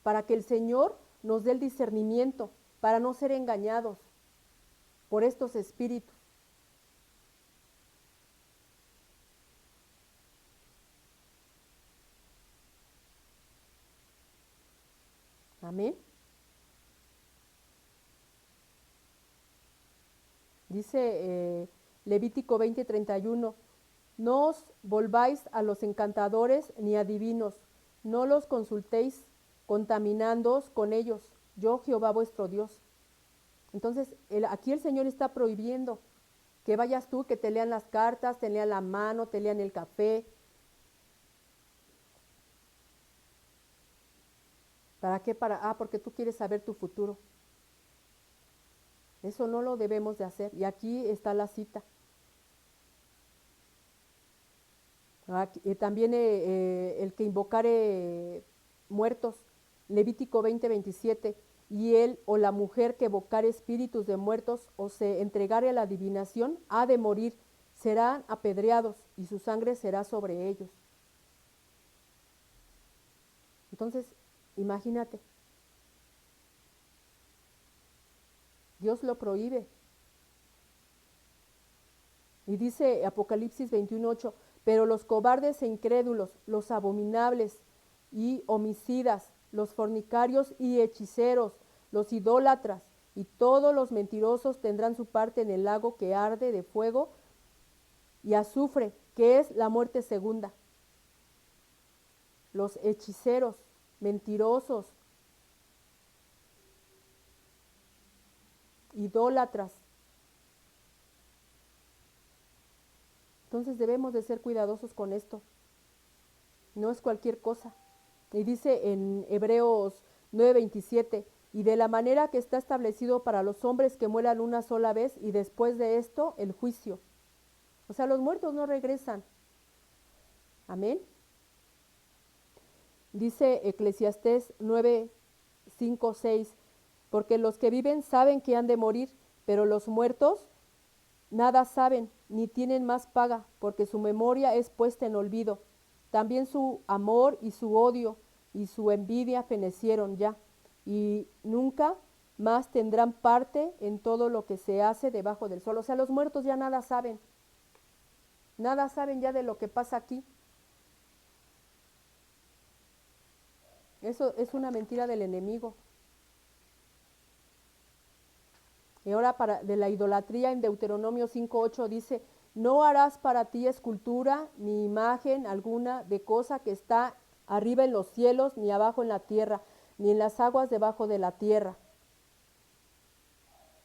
para que el Señor nos dé el discernimiento, para no ser engañados por estos espíritus. Amén. Dice Levítico 20:31, no os volváis a los encantadores ni adivinos, no los consultéis contaminándoos con ellos, yo Jehová vuestro Dios. Entonces, aquí el Señor está prohibiendo que vayas tú, que te lean las cartas, te lean la mano, te lean el café. ¿Para qué? Porque tú quieres saber tu futuro. Eso no lo debemos de hacer. Y aquí está la cita. También el que invocare muertos, Levítico 20:27, y él o la mujer que evocare espíritus de muertos o se entregare a la adivinación, ha de morir, serán apedreados y su sangre será sobre ellos. Entonces, imagínate, Dios lo prohíbe. Y dice Apocalipsis 21:8, pero los cobardes e incrédulos, los abominables y homicidas, los fornicarios y hechiceros, los idólatras y todos los mentirosos tendrán su parte en el lago que arde de fuego y azufre, que es la muerte segunda. Los hechiceros, mentirosos, idólatras. Entonces debemos de ser cuidadosos con esto. No es cualquier cosa. Y dice en Hebreos 9:27, y de la manera que está establecido para los hombres que mueran una sola vez y después de esto el juicio. O sea, los muertos no regresan. Amén. Dice Eclesiastés 9:5-6, porque los que viven saben que han de morir, pero los muertos nada saben, ni tienen más paga, porque su memoria es puesta en olvido. También su amor y su odio y su envidia fenecieron ya, y nunca más tendrán parte en todo lo que se hace debajo del sol. O sea, los muertos ya nada saben ya de lo que pasa aquí. Eso es una mentira del enemigo. Y ahora de la idolatría en Deuteronomio 5:8 dice, no harás para ti escultura ni imagen alguna de cosa que está arriba en los cielos, ni abajo en la tierra, ni en las aguas debajo de la tierra.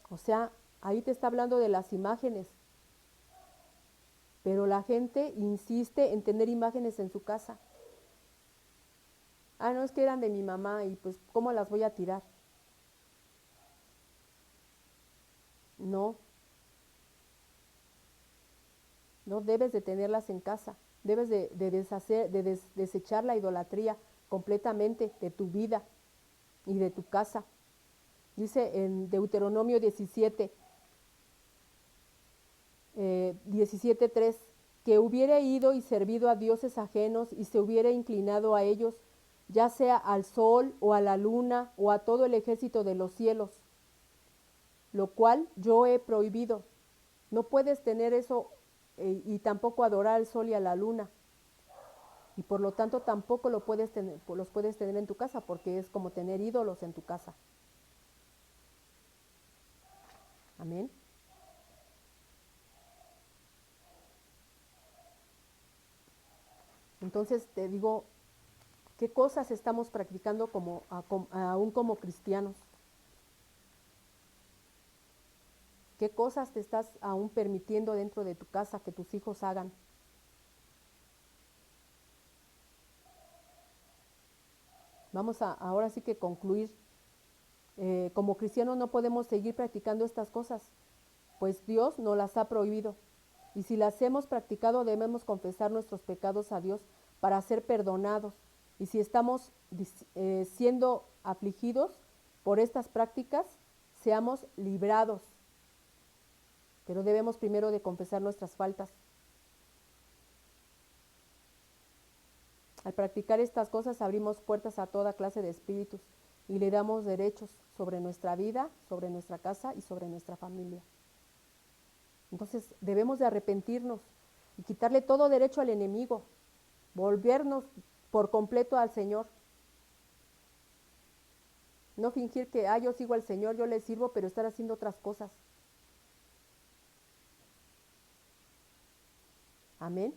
O sea, ahí te está hablando de las imágenes. Pero la gente insiste en tener imágenes en su casa. No, es que eran de mi mamá y pues, ¿cómo las voy a tirar? No, no debes de tenerlas en casa. Debes de desechar la idolatría completamente de tu vida y de tu casa. Dice en Deuteronomio 17:3, que hubiera ido y servido a dioses ajenos y se hubiera inclinado a ellos, ya sea al sol o a la luna o a todo el ejército de los cielos, lo cual yo he prohibido. No puedes tener eso y tampoco adorar al sol y a la luna. Y por lo tanto tampoco los puedes tener en tu casa, porque es como tener ídolos en tu casa. Amén. Entonces te digo, ¿qué cosas estamos practicando aún como cristianos? ¿Qué cosas te estás aún permitiendo dentro de tu casa que tus hijos hagan? Vamos a ahora sí que concluir. Como cristianos no podemos seguir practicando estas cosas, pues Dios nos las ha prohibido. Y si las hemos practicado, debemos confesar nuestros pecados a Dios para ser perdonados. Y si estamos siendo afligidos por estas prácticas, seamos librados. Pero debemos primero de confesar nuestras faltas. Al practicar estas cosas abrimos puertas a toda clase de espíritus y le damos derechos sobre nuestra vida, sobre nuestra casa y sobre nuestra familia. Entonces debemos de arrepentirnos y quitarle todo derecho al enemigo, volvernos por completo al Señor. No fingir que, yo sigo al Señor, yo le sirvo, pero estar haciendo otras cosas. Amén.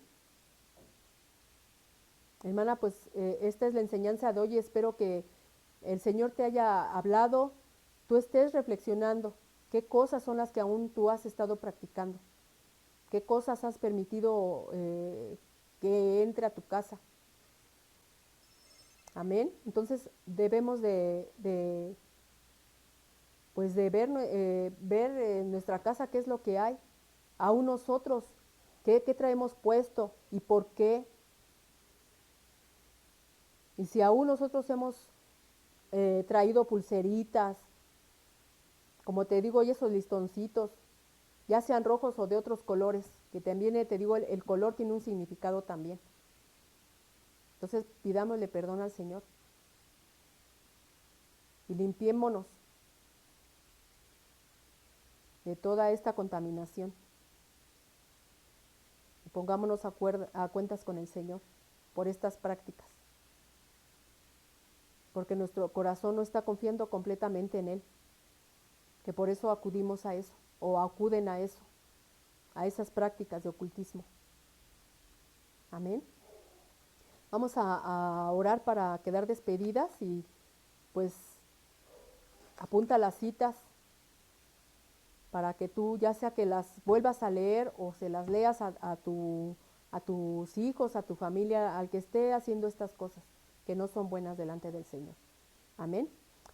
Hermana, pues esta es la enseñanza de hoy. Espero que el Señor te haya hablado, tú estés reflexionando qué cosas son las que aún tú has estado practicando, qué cosas has permitido que entre a tu casa. Amén. Entonces debemos pues de ver en nuestra casa qué es lo que hay, aún nosotros, qué traemos puesto y por qué. Y si aún nosotros hemos traído pulseritas, como te digo, y esos listoncitos, ya sean rojos o de otros colores, que también te digo, el color tiene un significado también. Entonces pidámosle perdón al Señor y limpiémonos de toda esta contaminación. Y pongámonos a cuentas con el Señor por estas prácticas, porque nuestro corazón no está confiando completamente en Él, que por eso acudimos a eso, o acuden a eso, a esas prácticas de ocultismo. Amén. Vamos a orar para quedar despedidas y pues apunta las citas para que tú ya sea que las vuelvas a leer o se las leas a tus hijos, a tu familia, al que esté haciendo estas cosas que no son buenas delante del Señor. Amén.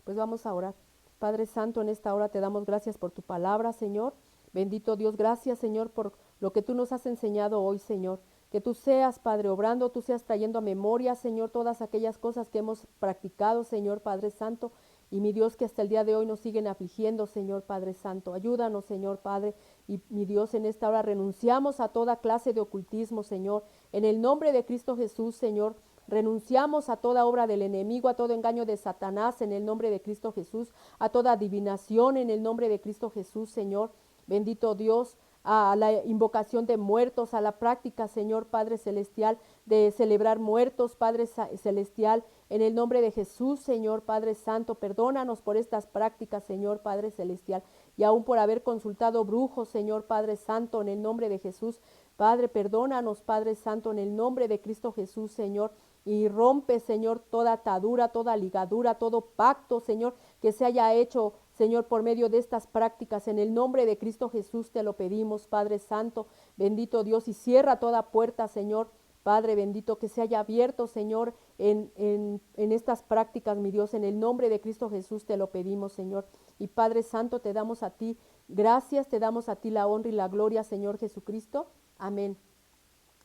Pues vamos a orar. Padre Santo, en esta hora te damos gracias por tu palabra, Señor. Bendito Dios, gracias, Señor, por lo que tú nos has enseñado hoy, Señor. Que tú seas, Padre, obrando, tú seas trayendo a memoria, Señor, todas aquellas cosas que hemos practicado, Señor, Padre Santo. Y mi Dios, que hasta el día de hoy nos siguen afligiendo, Señor Padre Santo. Ayúdanos, Señor Padre. Y mi Dios, en esta hora renunciamos a toda clase de ocultismo, Señor. En el nombre de Cristo Jesús, Señor. Renunciamos a toda obra del enemigo, a todo engaño de Satanás en el nombre de Cristo Jesús, a toda adivinación en el nombre de Cristo Jesús, Señor. Bendito Dios, a la invocación de muertos, a la práctica, Señor Padre Celestial, de celebrar muertos, Padre Celestial, en el nombre de Jesús, Señor Padre Santo. Perdónanos por estas prácticas, Señor Padre Celestial, y aún por haber consultado brujos, Señor Padre Santo, en el nombre de Jesús. Padre, perdónanos, Padre Santo, en el nombre de Cristo Jesús, Señor. Y rompe, Señor, toda atadura, toda ligadura, todo pacto, Señor, que se haya hecho, Señor, por medio de estas prácticas. En el nombre de Cristo Jesús te lo pedimos, Padre Santo, bendito Dios, y cierra toda puerta, Señor, Padre bendito, que se haya abierto, Señor, en estas prácticas, mi Dios. En el nombre de Cristo Jesús te lo pedimos, Señor. Y Padre Santo, te damos a ti gracias, te damos a ti la honra y la gloria, Señor Jesucristo. Amén.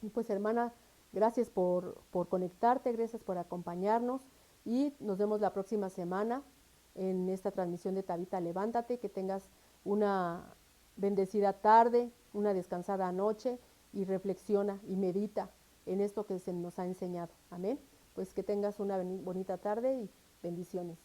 Y pues, hermana, gracias por conectarte, gracias por acompañarnos y nos vemos la próxima semana en esta transmisión de Tabita Levántate. Que tengas una bendecida tarde, una descansada noche y reflexiona y medita en esto que se nos ha enseñado. Amén. Pues que tengas una bonita tarde y bendiciones.